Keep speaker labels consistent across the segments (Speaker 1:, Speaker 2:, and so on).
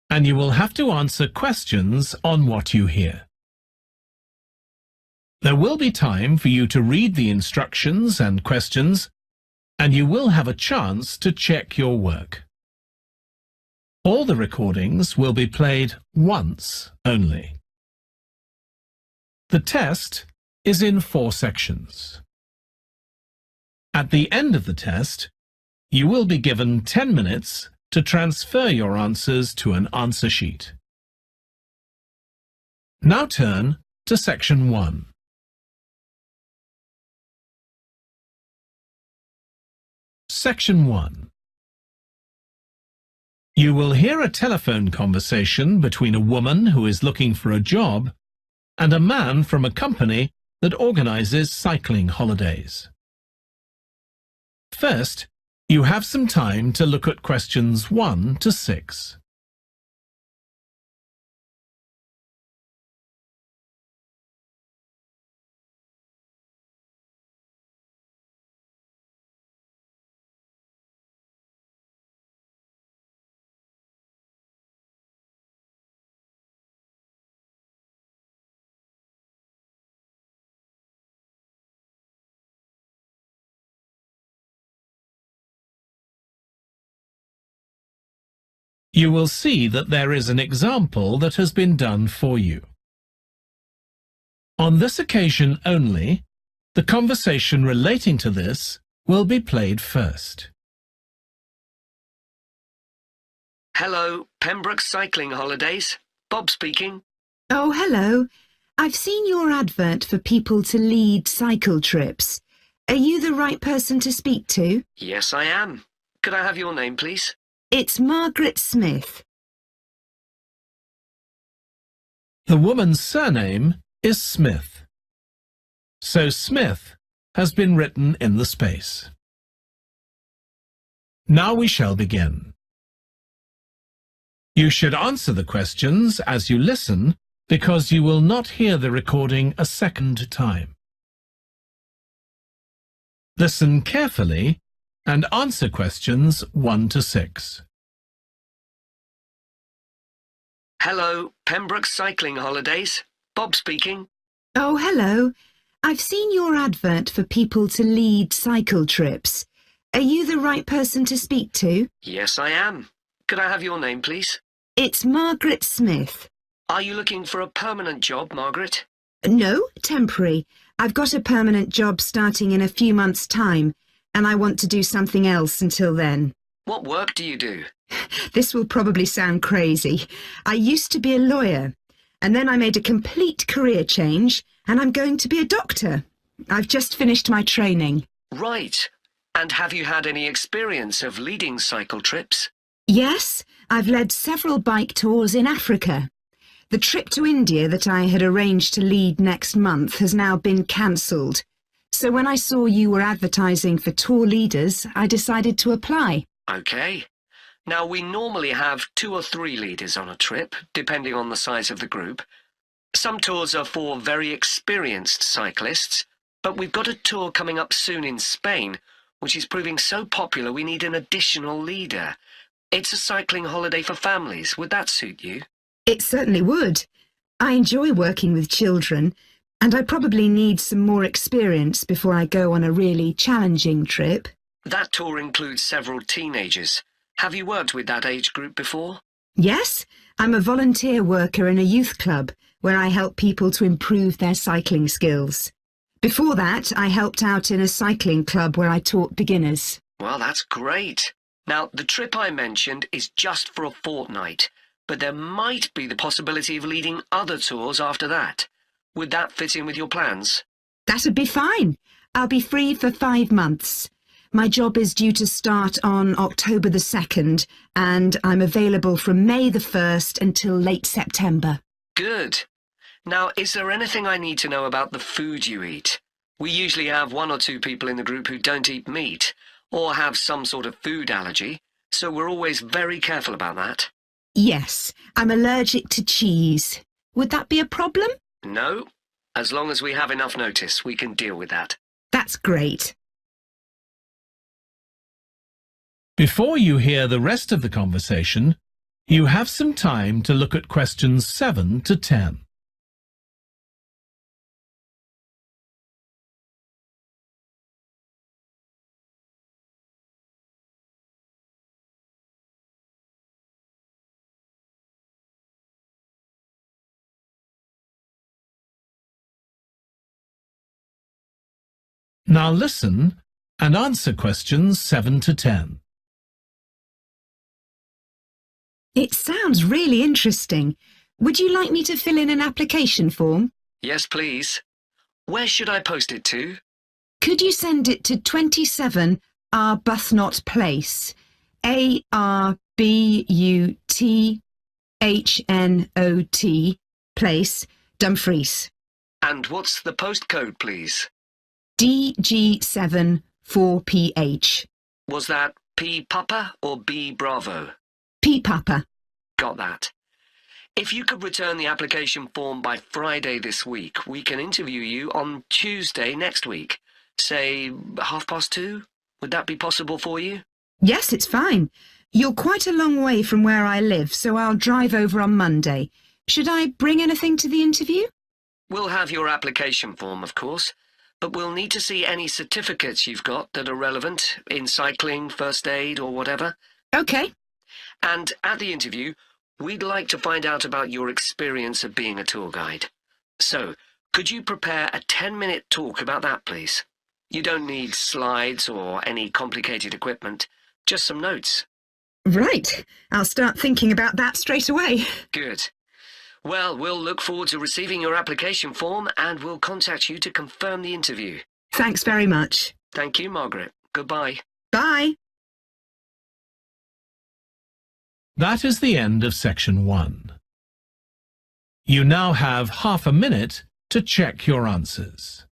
Speaker 1: and you will have to answer questions on what you hear. There will be time for you to read the instructions and questions, and you will have a chance to check your work. All the recordings will be played once only. The test is in 4 sections. At the end of the test, you will be given 10 minutes to transfer your answers to an answer sheet. Now turn to Section 1. Section 1. You will hear a telephone conversation between a woman who is looking for a job and a man from a company that organizes cycling holidays. First, you have some time to look at questions 1 to 6. You will see that there is an example that has been done for you. On this occasion only, the conversation relating to this will be played first.
Speaker 2: Hello, Pembroke Cycling Holidays. Bob speaking.
Speaker 3: Oh, hello. I've seen your advert for people to lead cycle trips. Are you the right person to speak to?
Speaker 2: Yes, I am. Could I have your name, please?
Speaker 3: It's Margaret Smith.
Speaker 1: The woman's surname is Smith, so Smith has been written in the space. Now we shall begin. You should answer the questions as you listen, because you will not hear the recording a second time. Listen carefully and answer questions 1 to 6.
Speaker 2: Hello, Pembroke Cycling Holidays. Bob speaking.
Speaker 3: Oh, hello. I've seen your advert for people to lead cycle trips. Are you the right person to speak to?
Speaker 2: Yes, I am. Could I have your name, please?
Speaker 3: It's Margaret Smith.
Speaker 2: Are you looking for a permanent job, Margaret?
Speaker 3: No, temporary. I've got a permanent job starting in a few months' time, and I want to do something else until then.
Speaker 2: What work do you do?
Speaker 3: This will probably sound crazy. I used to be a lawyer, and then I made a complete career change, and I'm going to be a doctor. I've just finished my training.
Speaker 2: Right. And have you had any experience of leading cycle trips?
Speaker 3: Yes, I've led several bike tours in Africa. The trip to India that I had arranged to lead next month has now been cancelled. So when I saw you were advertising for tour leaders, I decided to apply.
Speaker 2: Okay. Now, we normally have 2 or 3 leaders on a trip, depending on the size of the group. Some tours are for very experienced cyclists, but we've got a tour coming up soon in Spain, which is proving so popular we need an additional leader. It's a cycling holiday for families. Would that suit you?
Speaker 3: It certainly would. I enjoy working with children, and I probably need some more experience before I go on a really challenging trip.
Speaker 2: That tour includes several teenagers. Have you worked with that age group before?
Speaker 3: Yes, I'm a volunteer worker in a youth club where I help people to improve their cycling skills. Before that, I helped out in a cycling club where I taught beginners.
Speaker 2: Well, that's great. Now, the trip I mentioned is just for a fortnight, but there might be the possibility of leading other tours after that. Would that fit in with your plans?
Speaker 3: That'd be fine. I'll be free for 5 months. My job is due to start on October the 2nd, and I'm available from May the 1st until late September.
Speaker 2: Good. Now, is there anything I need to know about the food you eat? We usually have 1 or 2 people in the group who don't eat meat, or have some sort of food allergy, so we're always very careful about that.
Speaker 3: Yes, I'm allergic to cheese. Would that be a problem?
Speaker 2: No. As long as we have enough notice, we can deal with that.
Speaker 3: That's great.
Speaker 1: Before you hear the rest of the conversation, You have some time to look at questions 7 to 10. Now listen and answer questions 7 to 10.
Speaker 3: It sounds really interesting. Would you like me to fill in an application form?
Speaker 2: Yes, please. Where should I post it to?
Speaker 3: Could you send it to 27 Arbuthnot Place, Arbuthnot Place, Dumfries,
Speaker 2: And what's the postcode, please?
Speaker 3: DG7 4PH.
Speaker 2: Was that P Papa or B Bravo?
Speaker 3: P Papa.
Speaker 2: Got that. If you could return the application form by Friday this week, we can interview you on Tuesday next week. Say 2:30? Would that be possible for you?
Speaker 3: Yes, it's fine. You're quite a long way from where I live, so I'll drive over on Monday. Should I bring anything to the interview?
Speaker 2: We'll have your application form, of course, but we'll need to see any certificates you've got that are relevant in cycling, first aid, or whatever.
Speaker 3: OK.
Speaker 2: And at the interview, we'd like to find out about your experience of being a tour guide. So, could you prepare a 10-minute talk about that, please? You don't need slides or any complicated equipment, just some notes.
Speaker 3: Right. I'll start thinking about that straight away.
Speaker 2: Good. Well, we'll look forward to receiving your application form and we'll contact you to confirm the interview.
Speaker 3: Thanks very much.
Speaker 2: Thank you, Margaret. Goodbye.
Speaker 3: Bye.
Speaker 1: That is the end of section 1. You now have half a minute to check your answers.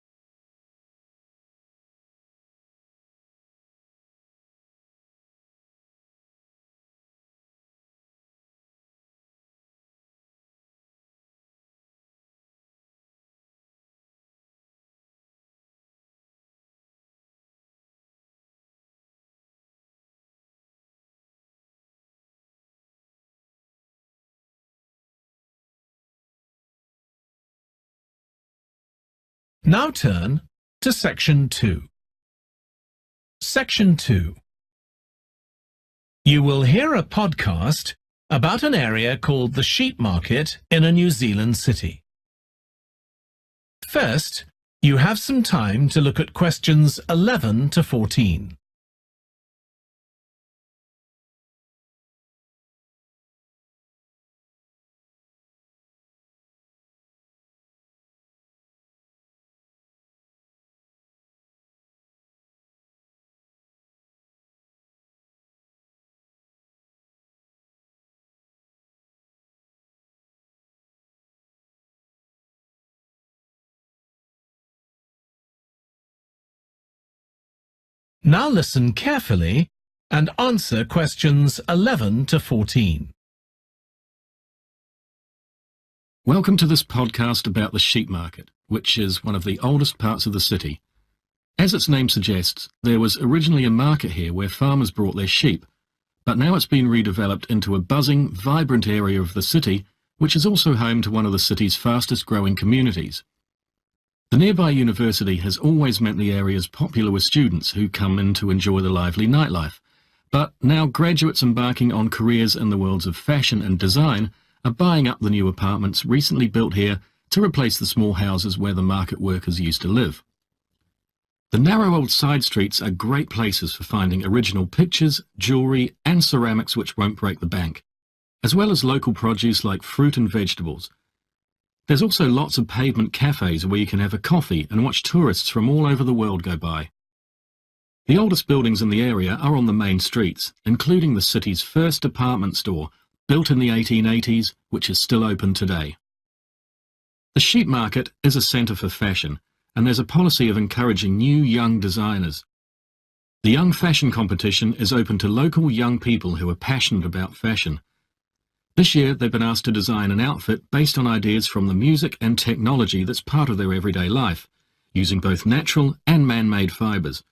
Speaker 1: Now turn to Section 2. Section 2. You will hear a podcast about an area called the Sheep Market in a New Zealand city. First, you have some time to look at questions 11 to 14. Now listen carefully and answer questions 11 to 14.
Speaker 4: Welcome to this podcast about the sheep market, which is one of the oldest parts of the city. As its name suggests, there was originally a market here where farmers brought their sheep, but now it's been redeveloped into a buzzing, vibrant area of the city, which is also home to one of the city's fastest growing communities. The nearby university has always meant the area's popular with students who come in to enjoy the lively nightlife, but now graduates embarking on careers in the worlds of fashion and design are buying up the new apartments recently built here to replace the small houses where the market workers used to live. The narrow old side streets are great places for finding original pictures, jewellery and ceramics which won't break the bank, as well as local produce like fruit and vegetables. There's also lots of pavement cafes where you can have a coffee and watch tourists from all over the world go by. The oldest buildings in the area are on the main streets, including the city's first department store, built in the 1880s, which is still open today. The sheep market is a centre for fashion, and there's a policy of encouraging new young designers. The Young Fashion Competition is open to local young people who are passionate about fashion. This year, they've been asked to design an outfit based on ideas from the music and technology that's part of their everyday life, using both natural and man-made fibres.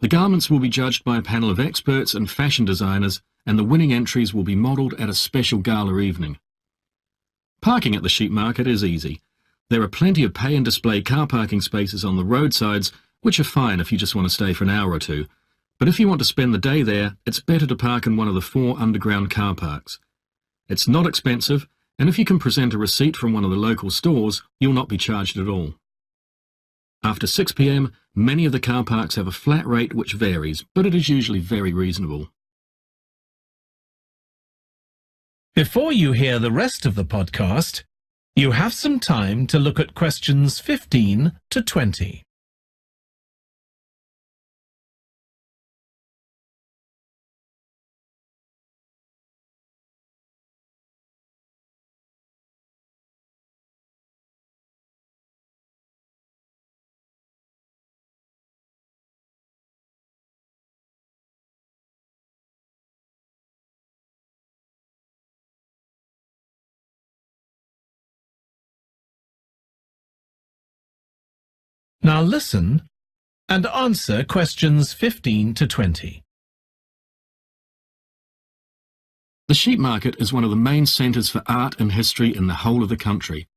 Speaker 4: The garments will be judged by a panel of experts and fashion designers, and the winning entries will be modelled at a special gala evening. Parking at the sheep market is easy. There are plenty of pay and display car parking spaces on the roadsides, which are fine if you just want to stay for an hour or two. But if you want to spend the day there, it's better to park in one of the 4 underground car parks. It's not expensive, and if you can present a receipt from one of the local stores, you'll not be charged at all. After 6 p.m, many of the car parks have a flat rate which varies, but it is usually very reasonable.
Speaker 1: Before you hear the rest of the podcast, you have some time to look at questions 15 to 20. Now listen and answer questions 15 to 20.
Speaker 4: The sheep market is one of the main centres for art and history in the whole of the country.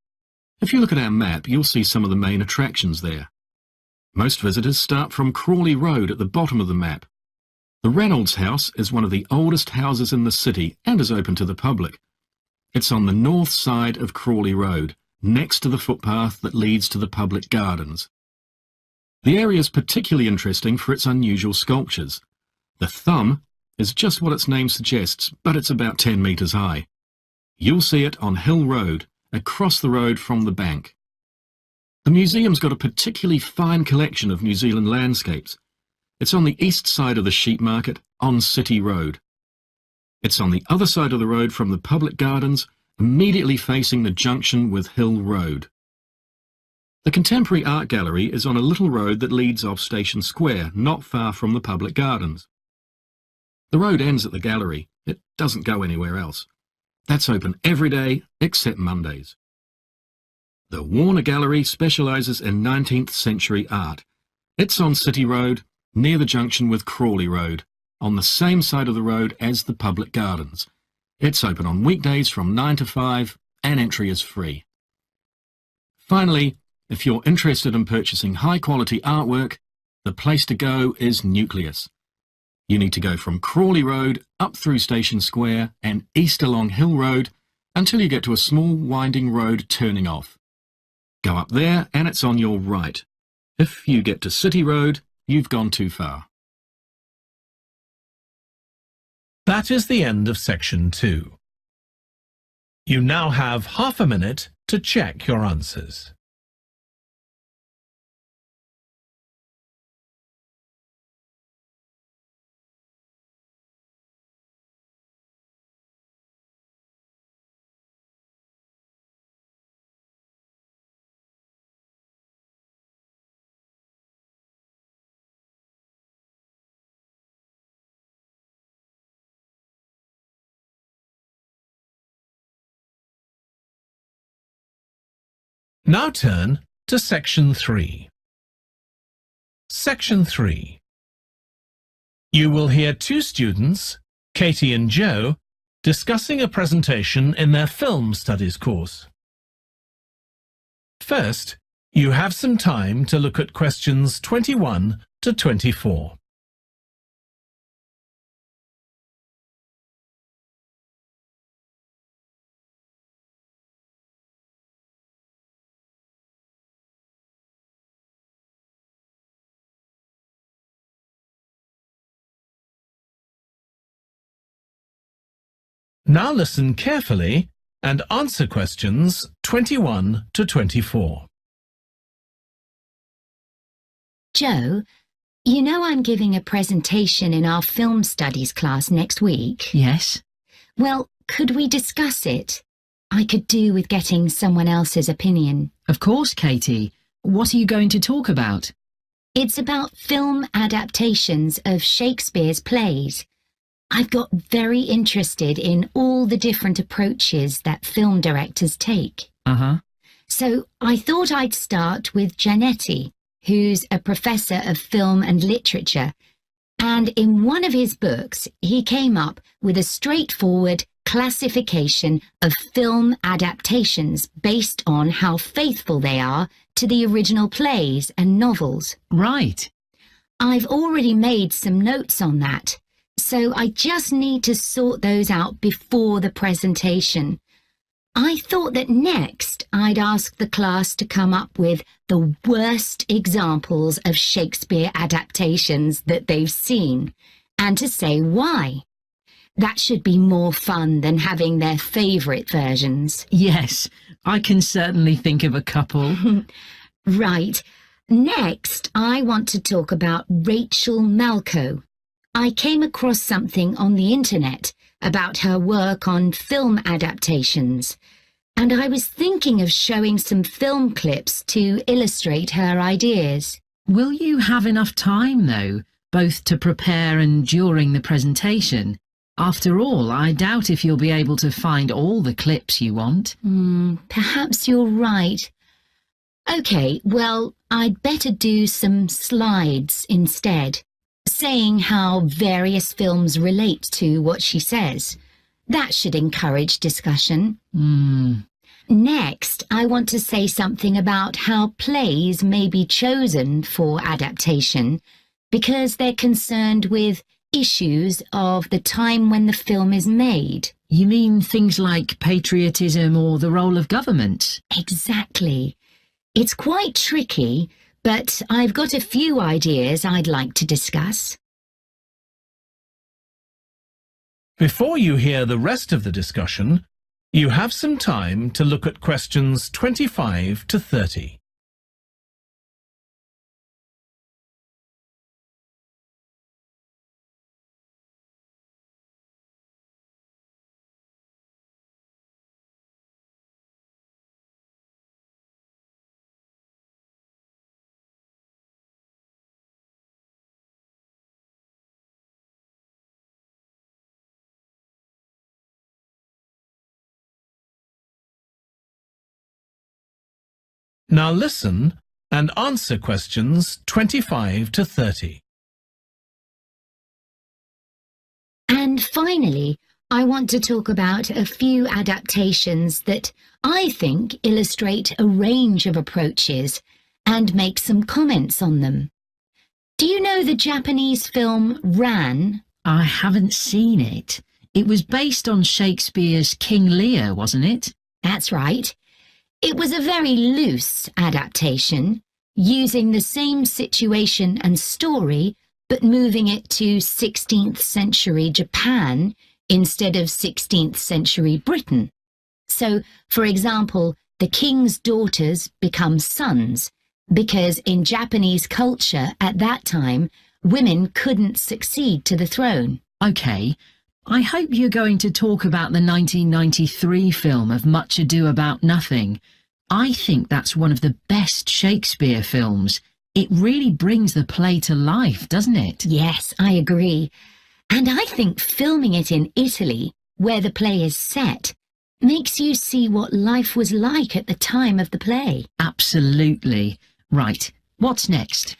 Speaker 4: If you look at our map, you'll see some of the main attractions there. Most visitors start from Crawley Road at the bottom of the map. The Reynolds House is one of the oldest houses in the city and is open to the public. It's on the north side of Crawley Road, next to the footpath that leads to the public gardens. The area is particularly interesting for its unusual sculptures. The thumb is just what its name suggests, but it's about 10 metres high. You'll see it on Hill Road, across the road from the bank. The museum's got a particularly fine collection of New Zealand landscapes. It's on the east side of the sheep market, on City Road. It's on the other side of the road from the public gardens, immediately facing the junction with Hill Road. The Contemporary Art Gallery is on a little road that leads off Station Square, not far from the public gardens. The road ends at the gallery. It doesn't go anywhere else. That's open every day except Mondays. The Warner Gallery specialises in 19th century art. It's on City Road, near the junction with Crawley Road, on the same side of the road as the public gardens. It's open on weekdays from 9 to 5 and entry is free. Finally, if you're interested in purchasing high-quality artwork, the place to go is Nucleus. You need to go from Crawley Road up through Station Square and east along Hill Road until you get to a small winding road turning off. Go up there and it's on your right. If you get to City Road, you've gone too far.
Speaker 1: That is the end of section 2. You now have half a minute to check your answers. Now turn to section 3. Section 3. You will hear 2 students, Katie and Joe, discussing a presentation in their film studies course. First, you have some time to look at questions 21 to 24. Now listen carefully and answer questions 21 to 24.
Speaker 5: Joe, you know I'm giving a presentation in our film studies class next week.
Speaker 6: Yes.
Speaker 5: Well, could we discuss it? I could do with getting someone else's opinion.
Speaker 6: Of course, Katie. What are you going to talk about?
Speaker 5: It's about film adaptations of Shakespeare's plays. I've got very interested in all the different approaches that film directors take. So I thought I'd start with Janetti, who's a professor of film and literature. And in one of his books, he came up with a straightforward classification of film adaptations based on how faithful they are to the original plays and novels.
Speaker 6: Right.
Speaker 5: I've already made some notes on that, so I just need to sort those out before the presentation. I thought that next I'd ask the class to come up with the worst examples of Shakespeare adaptations that they've seen, and to say why. That should be more fun than having their favourite versions.
Speaker 6: Yes, I can certainly think of a couple.
Speaker 5: Right. Next, I want to talk about Rachel Malco. I came across something on the internet about her work on film adaptations, and I was thinking of showing some film clips to illustrate her ideas.
Speaker 6: Will you have enough time, though, both to prepare and during the presentation? After all, I doubt if you'll be able to find all the clips you want.
Speaker 5: Perhaps you're right. OK, well, I'd better do some slides instead, saying how various films relate to what she says. That should encourage discussion. Next, I want to say something about how plays may be chosen for adaptation because they're concerned with issues of the time when the film is made.
Speaker 6: You mean things like patriotism or the role of government?
Speaker 5: Exactly. It's quite tricky, but I've got a few ideas I'd like to discuss.
Speaker 1: Before you hear the rest of the discussion, you have some time to look at questions 25 to 30. Now listen and answer questions 25 to 30.
Speaker 5: And finally, I want to talk about a few adaptations that I think illustrate a range of approaches and make some comments on them. Do you know the Japanese film Ran?
Speaker 6: I haven't seen it. It was based on Shakespeare's King Lear, wasn't it?
Speaker 5: That's right. It was a very loose adaptation, using the same situation and story, but moving it to 16th century Japan instead of 16th century Britain. So, for example, the king's daughters become sons, because in Japanese culture at that time, women couldn't succeed to the throne.
Speaker 6: OK. I hope you're going to talk about the 1993 film of Much Ado About Nothing. I think that's one of the best Shakespeare films. It really brings the play to life, doesn't it?
Speaker 5: Yes, I agree. And I think filming it in Italy, where the play is set, makes you see what life was like at the time of the play.
Speaker 6: Absolutely. Right, what's next?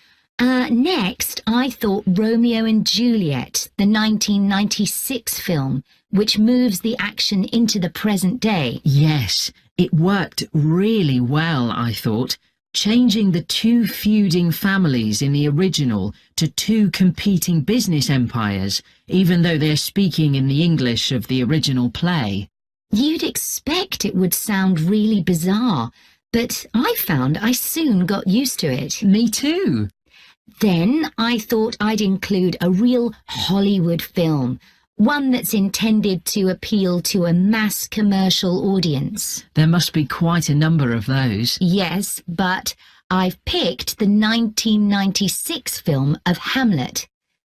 Speaker 5: Next, I thought Romeo and Juliet, the 1996 film, which moves the action into the present day.
Speaker 6: Yes, it worked really well, I thought, changing the two feuding families in the original to two competing business empires, even though they're speaking in the English of the original play.
Speaker 5: You'd expect it would sound really bizarre, but I found I soon got used to it.
Speaker 6: Me too.
Speaker 5: Then I thought I'd include a real Hollywood film, one that's intended to appeal to a mass commercial audience.
Speaker 6: There must be quite a number of those.
Speaker 5: Yes, but I've picked the 1996 film of Hamlet.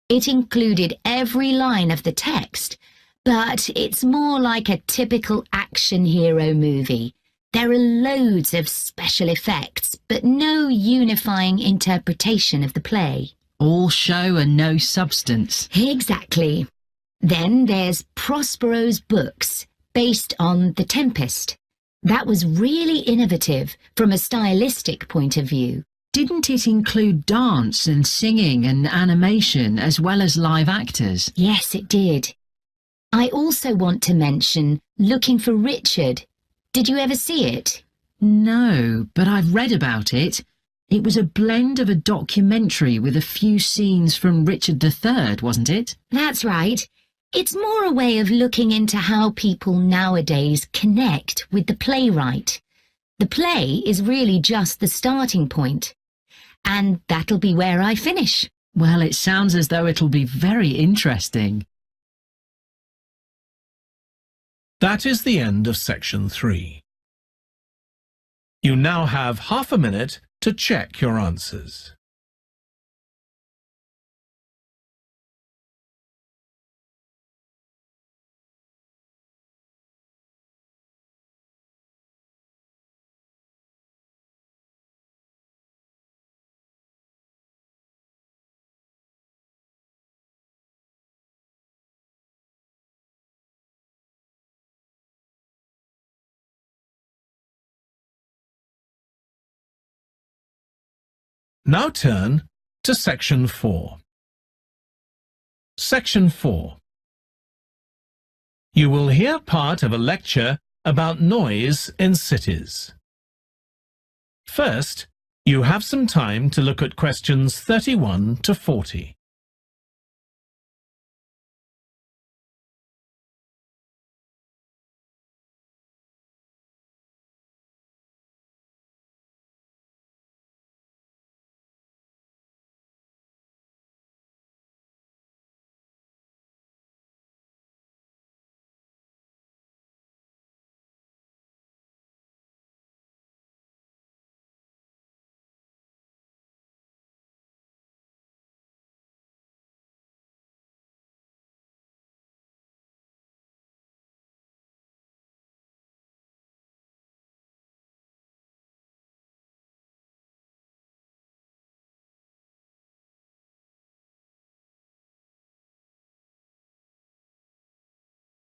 Speaker 5: It included every line of the text, but it's more like a typical action hero movie. There are loads of special effects, but no unifying interpretation of the play.
Speaker 6: All show and no substance.
Speaker 5: Exactly. Then there's Prospero's books, based on The Tempest. That was really innovative from a stylistic point of view.
Speaker 6: Didn't it include dance and singing and animation as well as live actors?
Speaker 5: Yes, it did. I also want to mention Looking for Richard. Did you ever see it?
Speaker 6: No, but I've read about it. It was a blend of a documentary with a few scenes from Richard III, wasn't it?
Speaker 5: That's right. It's more a way of looking into how people nowadays connect with the playwright. The play is really just the starting point. And that'll be where I finish.
Speaker 6: Well, it sounds as though it'll be very interesting.
Speaker 1: That is the end of section 3. You now have half a minute to check your answers. Now turn to section 4. Section 4. You will hear part of a lecture about noise in cities. First, you have some time to look at questions 31 to 40.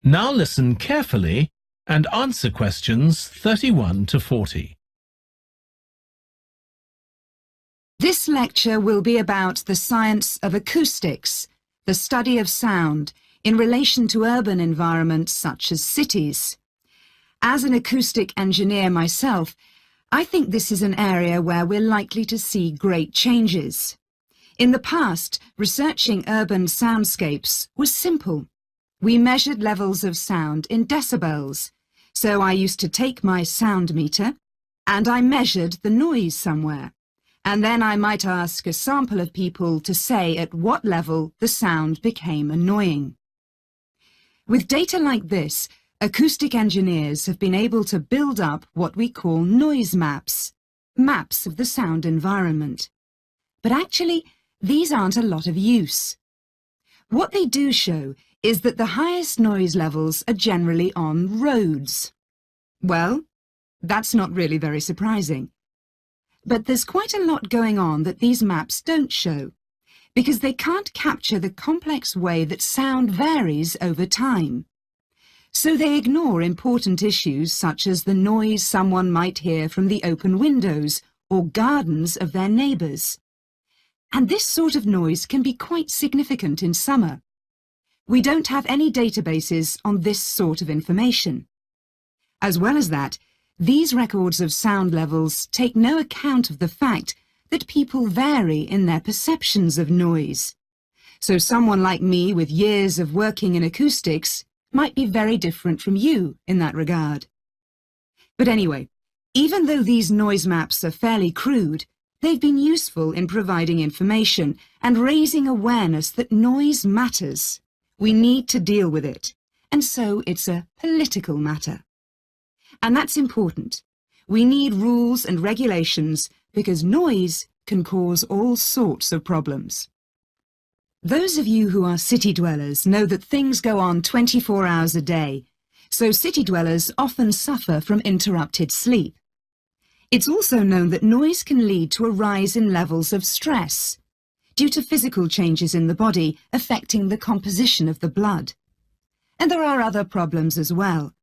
Speaker 1: Now listen carefully and answer questions 31 to 40.
Speaker 3: This lecture will be about the science of acoustics, the study of sound, in relation to urban environments such as cities. As an acoustic engineer myself, I think this is an area where we're likely to see great changes. In the past, researching urban soundscapes was simple. We measured levels of sound in decibels, so I used to take my sound meter and I measured the noise somewhere, and then I might ask a sample of people to say at what level the sound became annoying. With data like this, acoustic engineers have been able to build up what we call noise maps, maps of the sound environment. But actually, these aren't a lot of use. What they do show is that the highest noise levels are generally on roads. Well, that's not really very surprising. But there's quite a lot going on that these maps don't show, because they can't capture the complex way that sound varies over time. So they ignore important issues such as the noise someone might hear from the open windows or gardens of their neighbours. And this sort of noise can be quite significant in summer. We don't have any databases on this sort of information. As well as that, these records of sound levels take no account of the fact that people vary in their perceptions of noise. So someone like me with years of working in acoustics might be very different from you in that regard. But anyway, even though these noise maps are fairly crude, they've been useful in providing information and raising awareness that noise matters. We need to deal with it, and so it's a political matter. And that's important. We need rules and regulations because noise can cause all sorts of problems. Those of you who are city dwellers know that things go on 24 hours a day, so city dwellers often suffer from interrupted sleep. It's also known that noise can lead to a rise in levels of stress, due to physical changes in the body affecting the composition of the blood. And there are other problems as well.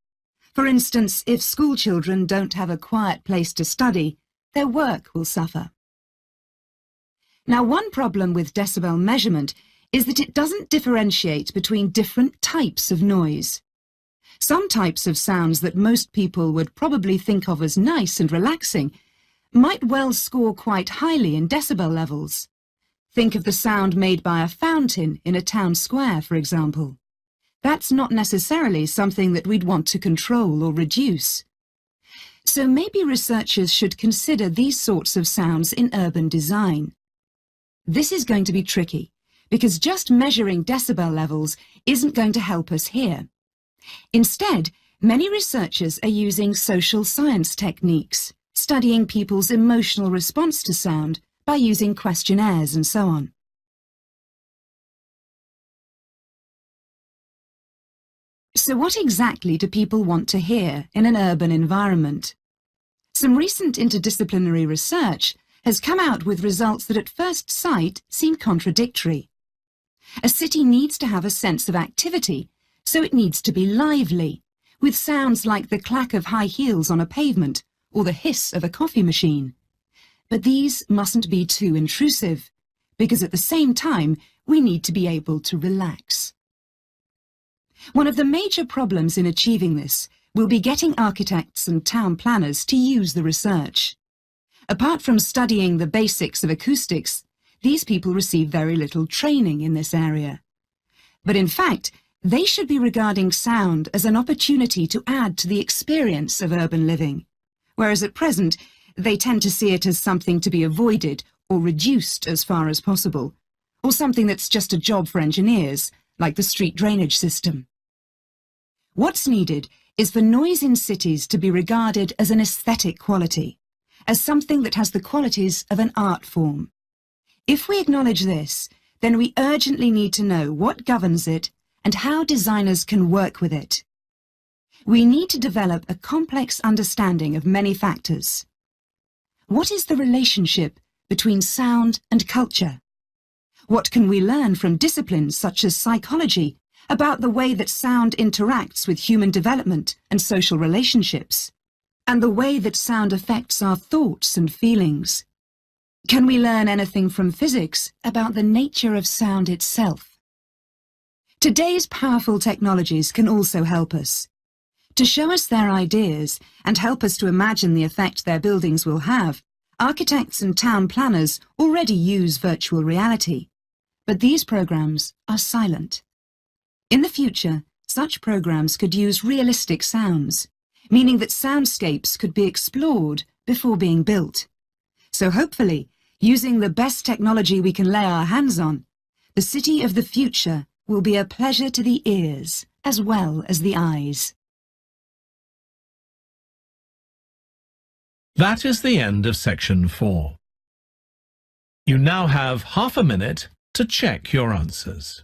Speaker 3: For instance, if school children don't have a quiet place to study, their work will suffer. Now, one problem with decibel measurement is that it doesn't differentiate between different types of noise. Some types of sounds that most people would probably think of as nice and relaxing might well score quite highly in decibel levels. Think of the sound made by a fountain in a town square, for example. That's not necessarily something that we'd want to control or reduce. So maybe researchers should consider these sorts of sounds in urban design. This is going to be tricky, because just measuring decibel levels isn't going to help us here. Instead, many researchers are using social science techniques, studying people's emotional response to sound by using questionnaires and so on. So what exactly do people want to hear in an urban environment? Some recent interdisciplinary research has come out with results that at first sight seem contradictory. A city needs to have a sense of activity, so it needs to be lively, with sounds like the clack of high heels on a pavement or the hiss of a coffee machine. But these mustn't be too intrusive, because at the same time we need to be able to relax. One of the major problems in achieving this will be getting architects and town planners to use the research. Apart from studying the basics of acoustics, these people receive very little training in this area. But in fact, they should be regarding sound as an opportunity to add to the experience of urban living, whereas at present they tend to see it as something to be avoided or reduced as far as possible, or something that's just a job for engineers, like the street drainage system. What's needed is for noise in cities to be regarded as an aesthetic quality, as something that has the qualities of an art form. If we acknowledge this, then we urgently need to know what governs it and how designers can work with it. We need to develop a complex understanding of many factors. What is the relationship between sound and culture? What can we learn from disciplines such as psychology about the way that sound interacts with human development and social relationships, and the way that sound affects our thoughts and feelings? Can we learn anything from physics about the nature of sound itself? Today's powerful technologies can also help us. To show us their ideas and help us to imagine the effect their buildings will have, architects and town planners already use virtual reality. But these programs are silent. In the future, such programs could use realistic sounds, meaning that soundscapes could be explored before being built. So hopefully, using the best technology we can lay our hands on, the city of the future will be a pleasure to the ears as well as the eyes.
Speaker 1: That is the end of section 4. You now have half a minute to check your answers.